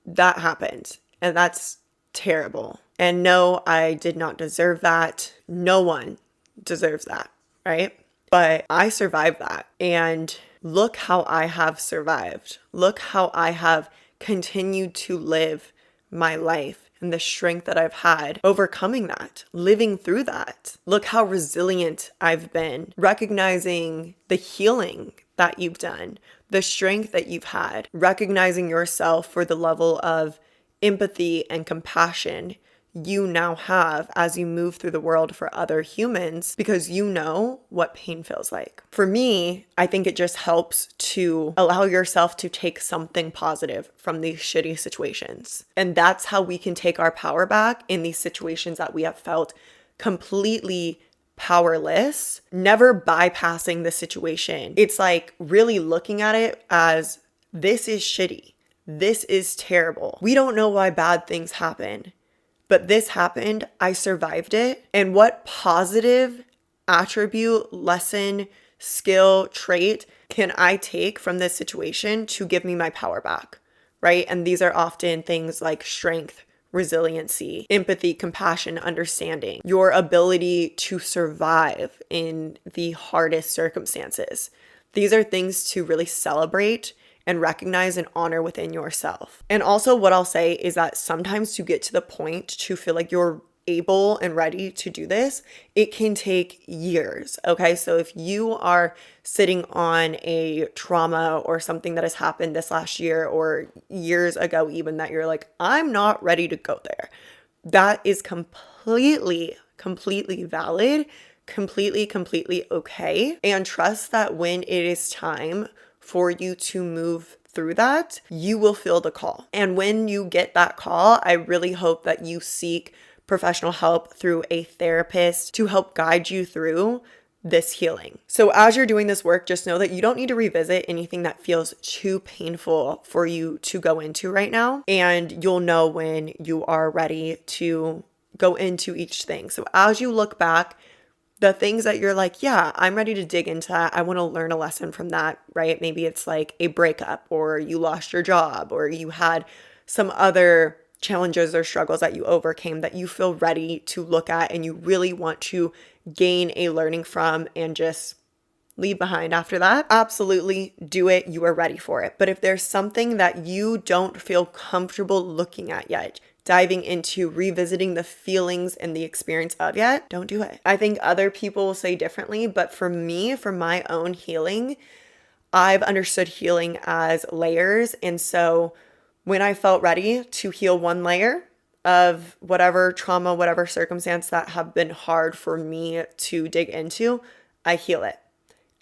that happened. And that's terrible. And no, I did not deserve that. No one deserves that, right? But I survived that. And look how I have survived. Look how I have continued to live my life and the strength that I've had overcoming that, living through that. Look how resilient I've been, recognizing the healing that you've done, the strength that you've had, recognizing yourself for the level of empathy and compassion you now have as you move through the world for other humans, because you know what pain feels like. For me, I think it just helps to allow yourself to take something positive from these shitty situations. And that's how we can take our power back in these situations that we have felt completely powerless, never bypassing the situation. It's like really looking at it as, this is shitty. This is terrible. We don't know why bad things happen, but this happened. I survived it. And what positive attribute, lesson, skill, trait can I take from this situation to give me my power back, right? And these are often things like strength, resiliency, empathy, compassion, understanding, your ability to survive in the hardest circumstances. These are things to really celebrate and recognize and honor within yourself. And also what I'll say is that sometimes to get to the point to feel like you're able and ready to do this, it can take years. Okay. So if you are sitting on a trauma or something that has happened this last year or years ago, even, that you're like, I'm not ready to go there, that is completely valid, completely okay. And trust that when it is time for you to move through that, you will feel the call. And when you get that call, I really hope that you seek professional help through a therapist to help guide you through this healing. So as you're doing this work, just know that you don't need to revisit anything that feels too painful for you to go into right now. And you'll know when you are ready to go into each thing. So as you look back, the things that you're like, yeah, I'm ready to dig into that. I want to learn a lesson from that, right? Maybe it's like a breakup, or you lost your job, or you had some other challenges or struggles that you overcame that you feel ready to look at and you really want to gain a learning from and just leave behind after that. Absolutely do it. You are ready for it. But if there's something that you don't feel comfortable looking at yet, diving into, revisiting the feelings and the experience of yet, don't do it. I think other people will say differently, but for me, for my own healing, I've understood healing as layers. And so when I felt ready to heal one layer of whatever trauma, whatever circumstance that have been hard for me to dig into, I heal it.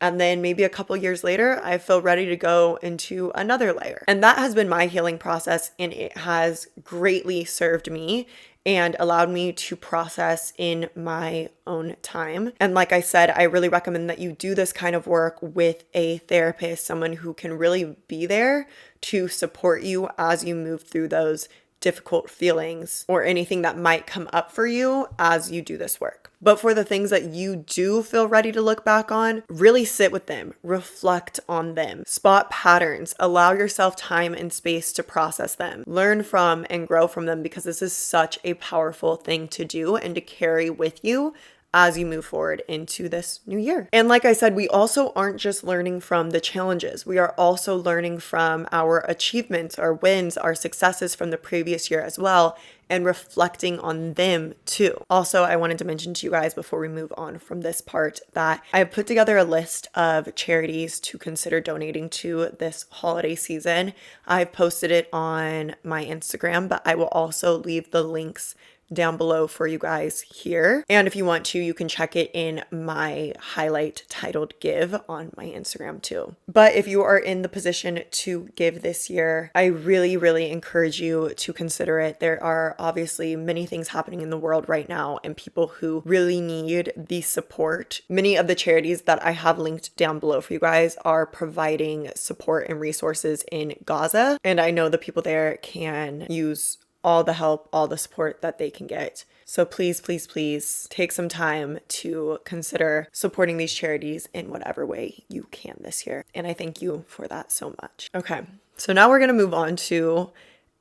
And then maybe a couple years later, I feel ready to go into another layer. And that has been my healing process, and it has greatly served me and allowed me to process in my own time. And like I said, I really recommend that you do this kind of work with a therapist, someone who can really be there to support you as you move through those difficult feelings or anything that might come up for you as you do this work. But for the things that you do feel ready to look back on, really sit with them, reflect on them, spot patterns, allow yourself time and space to process them, learn from and grow from them, because this is such a powerful thing to do and to carry with you as you move forward into this new year. And like I said, we also aren't just learning from the challenges. We are also learning from our achievements, our wins, our successes from the previous year as well, and reflecting on them too. Also, I wanted to mention to you guys before we move on from this part that I have put together a list of charities to consider donating to this holiday season. I've posted it on my Instagram, but I will also leave the links down below for you guys here. And if you want to, you can check it in my highlight titled Give on my Instagram too. But if you are in the position to give this year, I really, really encourage you to consider it. There are obviously many things happening in the world right now and people who really need the support. Many of the charities that I have linked down below for you guys are providing support and resources in Gaza. And I know the people there can use all the help, all the support that they can get. So please, please, please take some time to consider supporting these charities in whatever way you can this year. And I thank you for that so much. Okay, so now we're going to move on to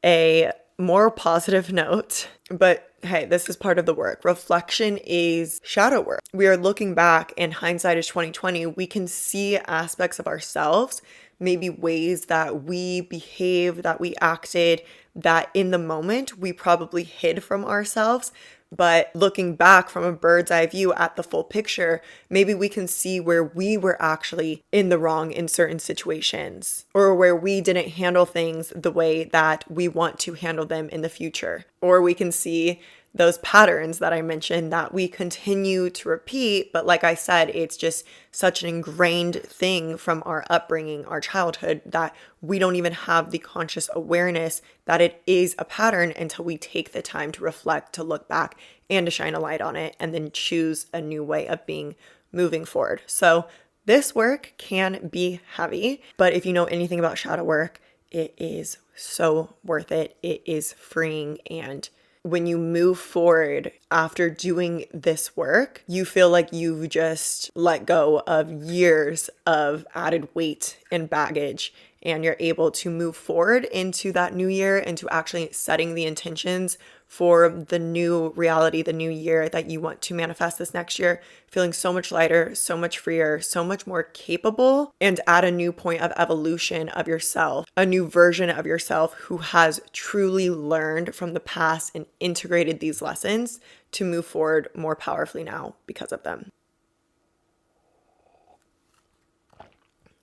a more positive note, but hey, this is part of the work. Reflection is shadow work. We are looking back, and hindsight is 2020. We can see aspects of ourselves, maybe ways that we behaved, that we acted, that in the moment we probably hid from ourselves. But looking back from a bird's eye view at the full picture, maybe we can see where we were actually in the wrong in certain situations, or where we didn't handle things the way that we want to handle them in the future. Or we can see those patterns that I mentioned that we continue to repeat. But like I said, it's just such an ingrained thing from our upbringing, our childhood, that we don't even have the conscious awareness that it is a pattern until we take the time to reflect, to look back, and to shine a light on it, and then choose a new way of being moving forward. So this work can be heavy, but if you know anything about shadow work, it is so worth it. It is freeing, and when you move forward after doing this work, you feel like you've just let go of years of added weight and baggage, and you're able to move forward into that new year, into actually setting the intentions for the new reality, the new year that you want to manifest this next year, feeling so much lighter, so much freer, so much more capable, and at a new point of evolution of yourself, a new version of yourself who has truly learned from the past and integrated these lessons to move forward more powerfully now because of them.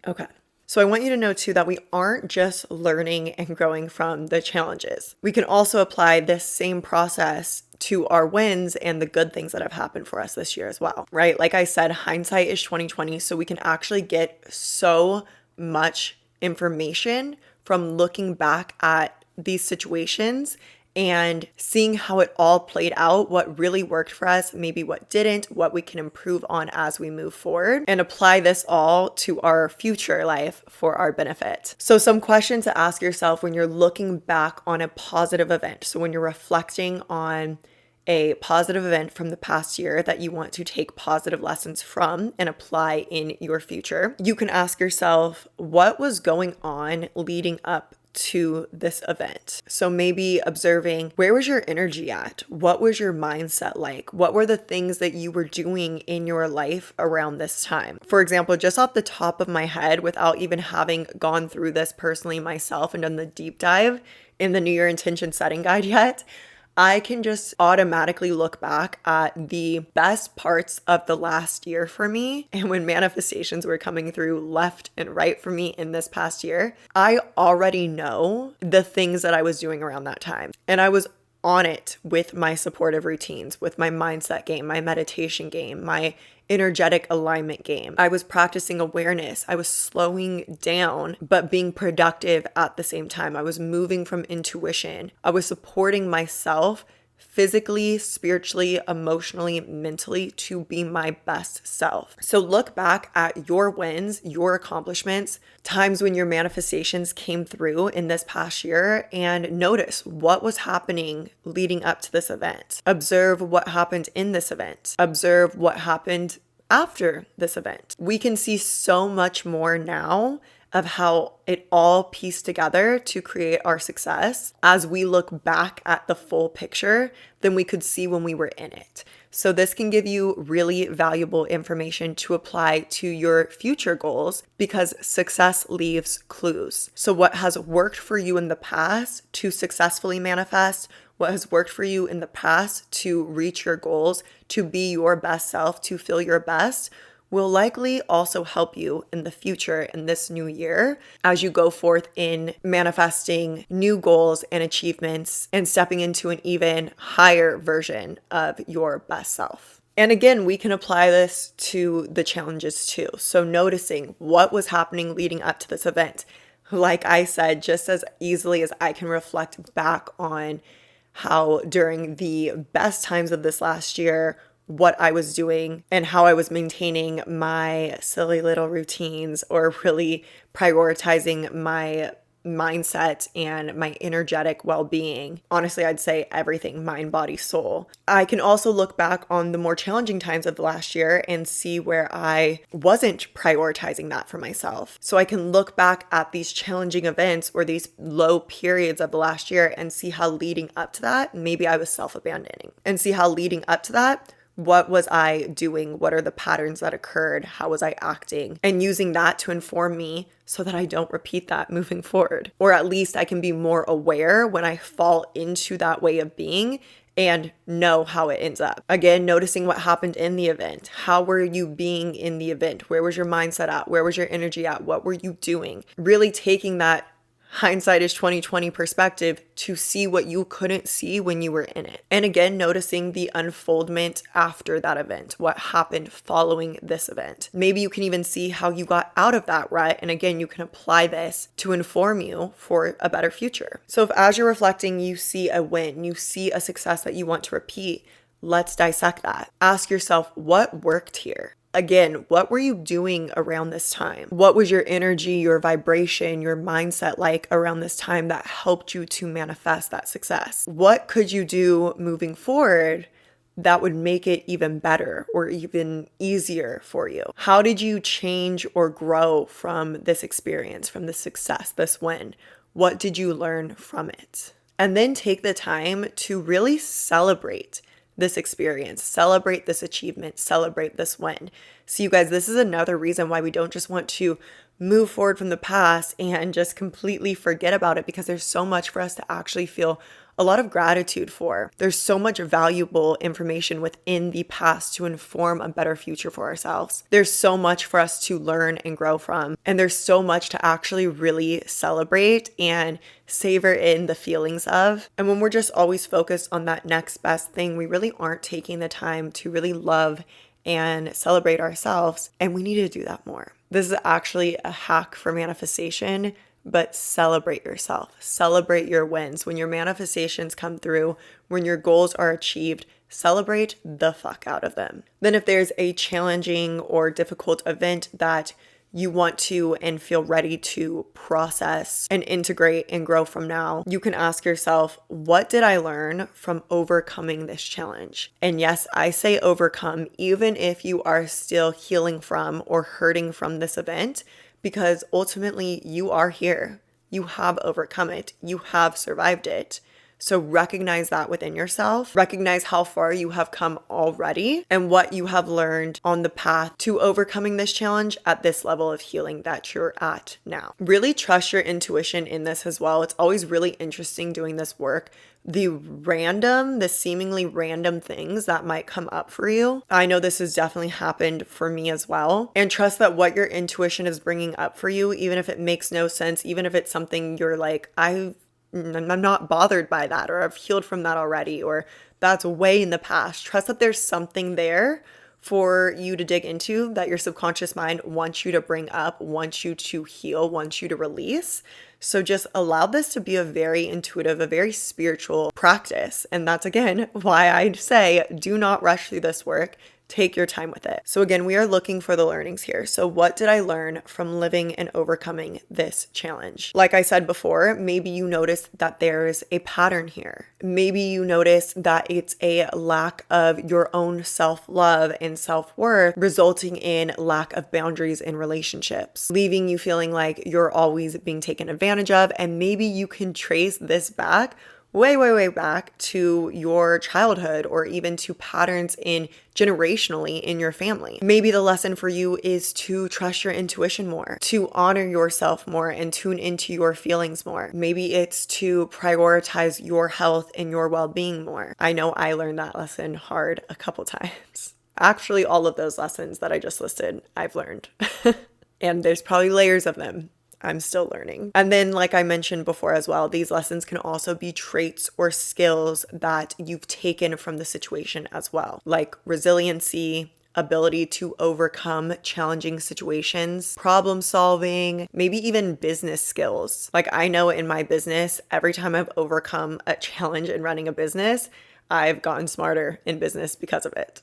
Okay. So I want you to know too that we aren't just learning and growing from the challenges. We can also apply this same process to our wins and the good things that have happened for us this year as well, right? Like I said, hindsight is 2020, so we can actually get so much information from looking back at these situations and seeing how it all played out, what really worked for us, maybe what didn't, what we can improve on as we move forward, and apply this all to our future life for our benefit. So some questions to ask yourself when you're looking back on a positive event. So when you're reflecting on a positive event from the past year that you want to take positive lessons from and apply in your future, you can ask yourself, what was going on leading up to this event? So maybe observing, where was your energy at? What was your mindset like? What were the things that you were doing in your life around this time? For example, just off the top of my head, without even having gone through this personally myself and done the deep dive in the New Year intention setting guide yet, I can just automatically look back at the best parts of the last year for me. And when manifestations were coming through left and right for me in this past year, I already know the things that I was doing around that time. And I was on it with my supportive routines, with my mindset game, my meditation game, my energetic alignment game. I was practicing awareness. I was slowing down, but being productive at the same time. I was moving from intuition. I was supporting myself physically, spiritually, emotionally, mentally to be my best self. So look back at your wins, your accomplishments, times when your manifestations came through in this past year, and notice what was happening leading up to this event. Observe what happened in this event. Observe what happened after this event. We can see so much more now of how it all pieced together to create our success as we look back at the full picture than we could see when we were in it. So this can give you really valuable information to apply to your future goals because success leaves clues. So what has worked for you in the past to successfully manifest, what has worked for you in the past to reach your goals, to be your best self, to feel your best, will likely also help you in the future in this new year as you go forth in manifesting new goals and achievements and stepping into an even higher version of your best self. And again, we can apply this to the challenges too. So noticing what was happening leading up to this event. Like I said, just as easily as I can reflect back on how during the best times of this last year, what I was doing and how I was maintaining my silly little routines or really prioritizing my mindset and my energetic well-being. Honestly, I'd say everything, mind, body, soul. I can also look back on the more challenging times of the last year and see where I wasn't prioritizing that for myself. So I can look back at these challenging events or these low periods of the last year and see how leading up to that, maybe I was self-abandoning, and see how leading up to that, what was I doing? What are the patterns that occurred? How was I acting? And using that to inform me so that I don't repeat that moving forward. Or at least I can be more aware when I fall into that way of being and know how it ends up. Again, noticing what happened in the event. How were you being in the event? Where was your mindset at? Where was your energy at? What were you doing? Really taking that hindsight is 2020 perspective to see what you couldn't see when you were in it. And again, noticing the unfoldment after that event, what happened following this event. Maybe you can even see how you got out of that rut. And again, you can apply this to inform you for a better future. So if as you're reflecting, you see a win, you see a success that you want to repeat, let's dissect that. Ask yourself, what worked here? Again, what were you doing around this time? What was your energy, your vibration, your mindset like around this time that helped you to manifest that success? What could you do moving forward that would make it even better or even easier for you? How did you change or grow from this experience, from this success, this win? What did you learn from it? And then take the time to really celebrate this experience, celebrate this achievement, celebrate this win. So you guys, this is another reason why we don't just want to move forward from the past and just completely forget about it, because there's so much for us to actually feel a lot of gratitude for. There's so much valuable information within the past to inform a better future for ourselves. There's so much for us to learn and grow from. And there's so much to actually really celebrate and savor in the feelings of. And when we're just always focused on that next best thing, we really aren't taking the time to really love and celebrate ourselves. And we need to do that more. This is actually a hack for manifestation. But celebrate yourself, celebrate your wins. When your manifestations come through, when your goals are achieved, celebrate the fuck out of them. Then if there's a challenging or difficult event that you want to and feel ready to process and integrate and grow from now, you can ask yourself, what did I learn from overcoming this challenge? And yes, I say overcome, even if you are still healing from or hurting from this event, because ultimately you are here. You have overcome it. You have survived it. So recognize that within yourself. Recognize how far you have come already and what you have learned on the path to overcoming this challenge at this level of healing that you're at now. Really trust your intuition in this as well. It's always really interesting doing this work. The seemingly random things that might come up for you. I know this has definitely happened for me as well. And trust that what your intuition is bringing up for you, even if it makes no sense, even if it's something you're like, I'm not bothered by that, or I've healed from that already, or that's way in the past. Trust that there's something there for you to dig into that your subconscious mind wants you to bring up, wants you to heal, wants you to release. So just allow this to be a very intuitive, a very spiritual practice. And that's again why I say do not rush through this work. Take your time with it. So again, we are looking for the learnings here. So what did I learn from living and overcoming this challenge? Like I said before, maybe you noticed that there's a pattern here. Maybe you notice that it's a lack of your own self-love and self-worth, resulting in lack of boundaries in relationships, leaving you feeling like you're always being taken advantage of. And maybe you can trace this back way back to your childhood, or even to patterns in generationally in your family. Maybe the lesson for you is to trust your intuition more, to honor yourself more and tune into your feelings more. Maybe it's to prioritize your health and your well-being more. I know I learned that lesson hard a couple times. Actually, all of those lessons that I just listed, I've learned. And there's probably layers of them I'm still learning. And then, like I mentioned before as well, these lessons can also be traits or skills that you've taken from the situation as well, like resiliency, ability to overcome challenging situations, problem solving, maybe even business skills. Like I know in my business, every time I've overcome a challenge in running a business, I've gotten smarter in business because of it.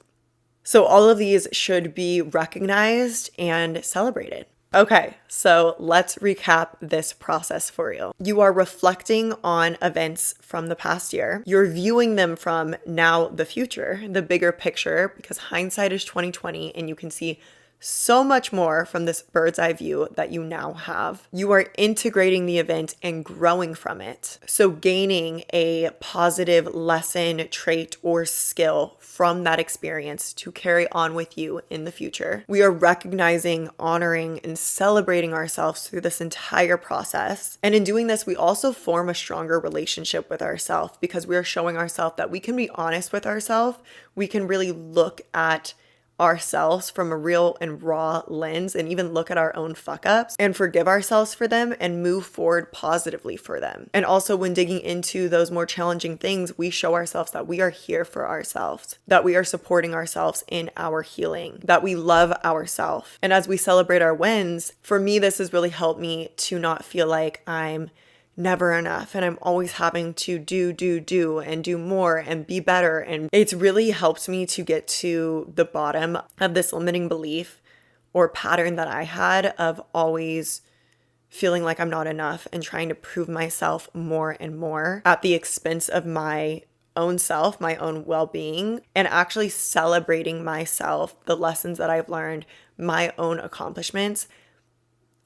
So all of these should be recognized and celebrated. Okay, so let's recap this process for you. You are reflecting on events from the past year. You're viewing them from now the future, the bigger picture, because hindsight is 2020 and you can see so much more from this bird's eye view that you now have. You are integrating the event and growing from it. So gaining a positive lesson, trait, or skill from that experience to carry on with you in the future. We are recognizing, honoring, and celebrating ourselves through this entire process. And in doing this, we also form a stronger relationship with ourselves because we are showing ourselves that we can be honest with ourselves. We can really look at ourselves from a real and raw lens and even look at our own fuck ups and forgive ourselves for them and move forward positively for them. And also when digging into those more challenging things, we show ourselves that we are here for ourselves, that we are supporting ourselves in our healing, that we love ourselves. And as we celebrate our wins, for me, this has really helped me to not feel like I'm never enough and I'm always having to do and do more and be better. And it's really helped me to get to the bottom of this limiting belief or pattern that I had of always feeling like I'm not enough and trying to prove myself more and more at the expense of my own self, my own well-being, and actually celebrating myself, the lessons that I've learned, my own accomplishments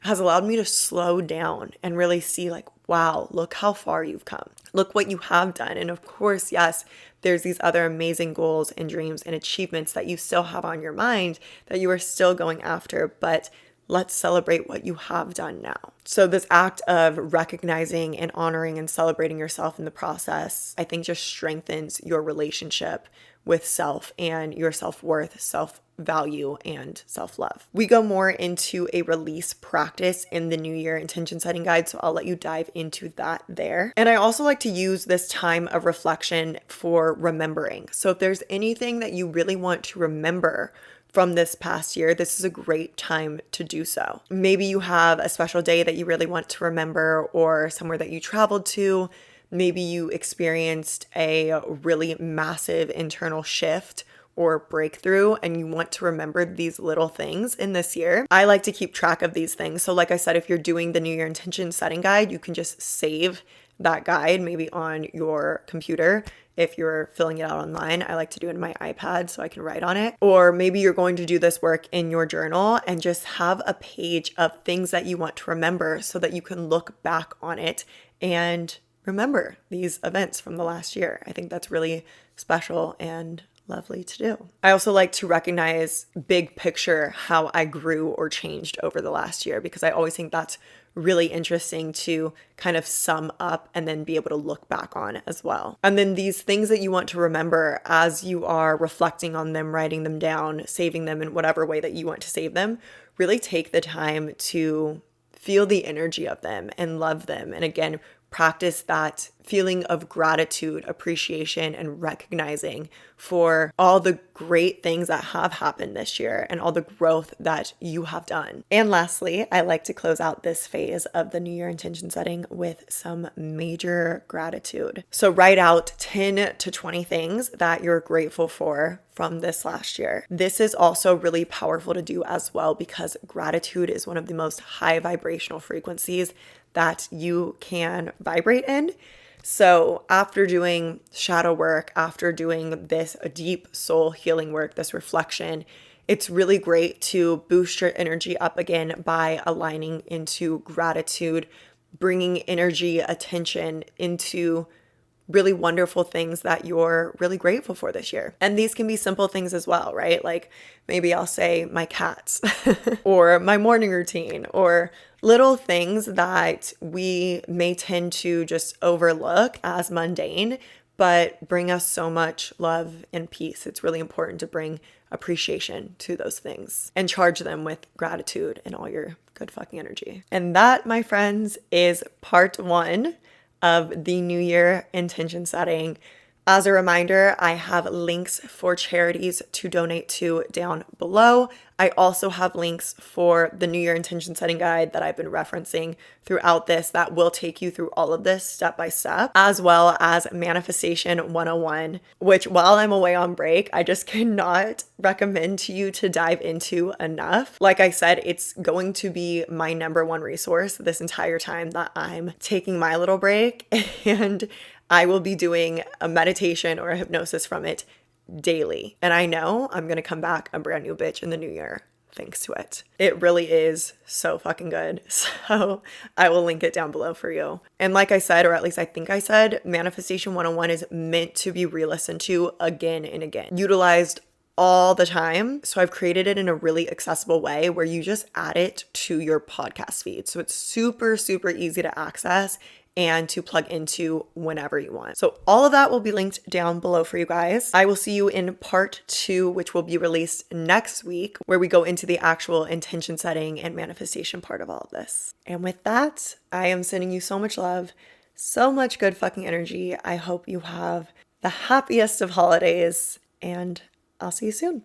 has allowed me to slow down and really see like, wow, look how far you've come. Look what you have done. And of course, yes, there's these other amazing goals and dreams and achievements that you still have on your mind that you are still going after, but let's celebrate what you have done now. So this act of recognizing and honoring and celebrating yourself in the process, I think just strengthens your relationship with self and your self-worth, self-value, and self-love. We go more into a release practice in the New Year intention setting guide, so I'll let you dive into that there. And I also like to use this time of reflection for remembering. So if there's anything that you really want to remember from this past year, this is a great time to do so. Maybe you have a special day that you really want to remember or somewhere that you traveled to. Maybe you experienced a really massive internal shift or breakthrough and you want to remember these little things in this year. I like to keep track of these things. So like I said, if you're doing the New Year intention setting guide, you can just save that guide maybe on your computer. If you're filling it out online, I like to do it in my iPad so I can write on it. Or maybe you're going to do this work in your journal and just have a page of things that you want to remember so that you can look back on it and remember these events from the last year. I think that's really special and lovely to do. I also like to recognize big picture how I grew or changed over the last year because I always think that's really interesting to kind of sum up and then be able to look back on as well. And then these things that you want to remember as you are reflecting on them, writing them down, saving them in whatever way that you want to save them, really take the time to feel the energy of them and love them. And again, practice that feeling of gratitude, appreciation, and recognizing for all the great things that have happened this year and all the growth that you have done. And lastly, I like to close out this phase of the New Year intention setting with some major gratitude. So write out 10 to 20 things that you're grateful for from this last year. This is also really powerful to do as well because gratitude is one of the most high vibrational frequencies that you can vibrate in. So after doing shadow work, after doing this deep soul healing work, this reflection, it's really great to boost your energy up again by aligning into gratitude, bringing energy, attention into really wonderful things that you're really grateful for this year. And these can be simple things as well, right? Like maybe I'll say my cats or my morning routine or little things that we may tend to just overlook as mundane, but bring us so much love and peace. It's really important to bring appreciation to those things and charge them with gratitude and all your good fucking energy. And that, my friends, is part 1 of the New Year intention setting. As a reminder, I have links for charities to donate to down below. I also have links for the New Year intention setting guide that I've been referencing throughout this that will take you through all of this step by step, as well as Manifestation 101, which while I'm away on break, I just cannot recommend to you to dive into enough. Like I said, it's going to be my number 1 resource this entire time that I'm taking my little break, and I will be doing a meditation or a hypnosis from it daily. And I know I'm going to come back a brand new bitch in the new year thanks to it. It really is so fucking good. So I will link it down below for you. And like I said, or at least I think I said, Manifestation 101 is meant to be re-listened to again and again, utilized all the time. So I've created it in a really accessible way where you just add it to your podcast feed. So it's super, super easy to access and to plug into whenever you want. So all of that will be linked down below for you guys. I will see you in part 2, which will be released next week, where we go into the actual intention setting and manifestation part of all of this. And with that, I am sending you so much love, so much good fucking energy. I hope you have the happiest of holidays, and I'll see you soon.